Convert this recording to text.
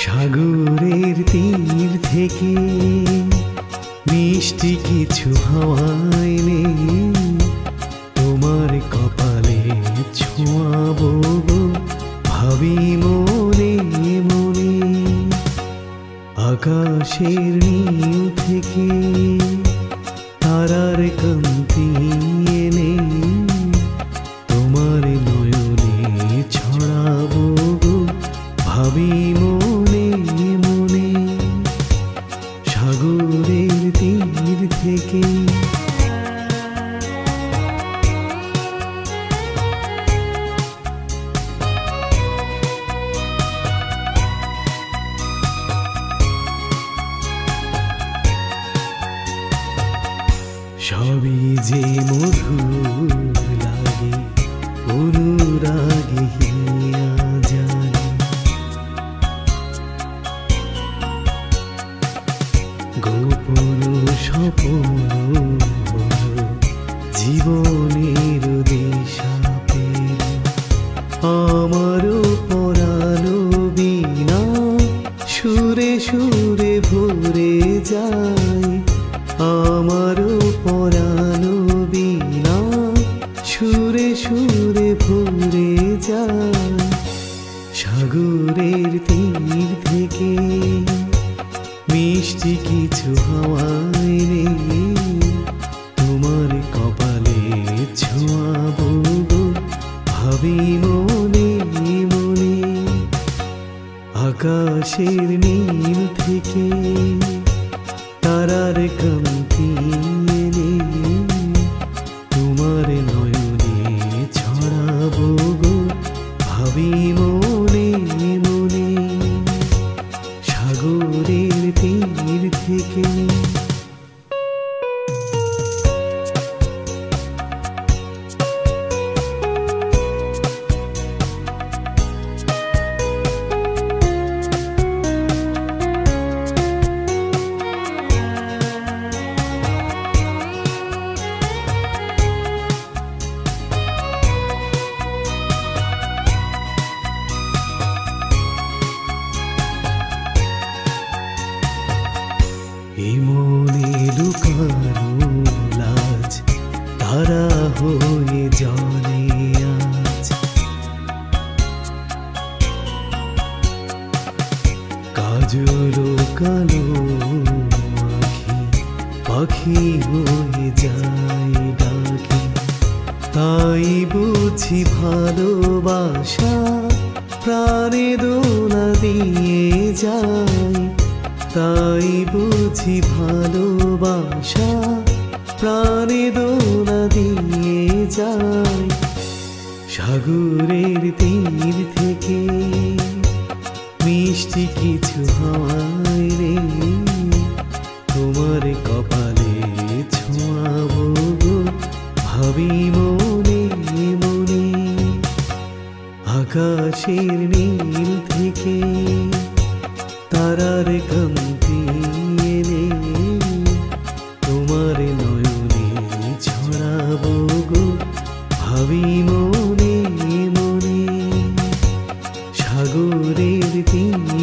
সাগরের তীর থেকে মিষ্টি কিছু হাওয়া এনে তোমার কপালে ছোঁয়াবো গো, ভাবি মনে মনে। আকাশের নীল থেকে তারার কান্তি এনে তোমার নয়নে ছড়াবো গো, ভাবি মনে মনে। সাগরের তীর থেকে সবই যে মধুর লাগে, অনুরাগে হিয়া জানে। গোপন স্বপ্ন হলো জীবনের দিশা পেল। আমারও পরানো বিনা সুরে সুরে ভরে যায়। আমারও পরানো বিনা সুরে সুরে ভরে যায়। সাগরের তীর থেকে মিষ্টি কিছু হাওয়া এনে তোমার কপালে ছোঁয়াবো গো, ভাবি মনে মনে। আকাশের নীল থেকে তারার কান্তি এনে তোমার নয়নে ছড়াবো গো, ভাবি মনে মনে। সাগরের তীর থেকে এই মনে লুকানো লাজ তারা হয়ে জলে আজ। কাজল কালো আখি পাখি হয়ে যায় ডাকি। তাই বুঝি ভালোবাসা প্রাণে দোলা দিয়ে যায়। তাই বুঝি ভালোবাসা প্রাণে দোলা দিয়ে যায়। সাগরের তীর থেকে মিষ্টি কিছু হাওয়া এনে তোমার কপালে ছোঁয়াবো গো, ভাবি মনে মনে। আকাশের নীল থেকে তারার কান্তি এনে তোমার নয়নে ছড়াবো গো, ভাবি মনে মনে। সাগরের তীর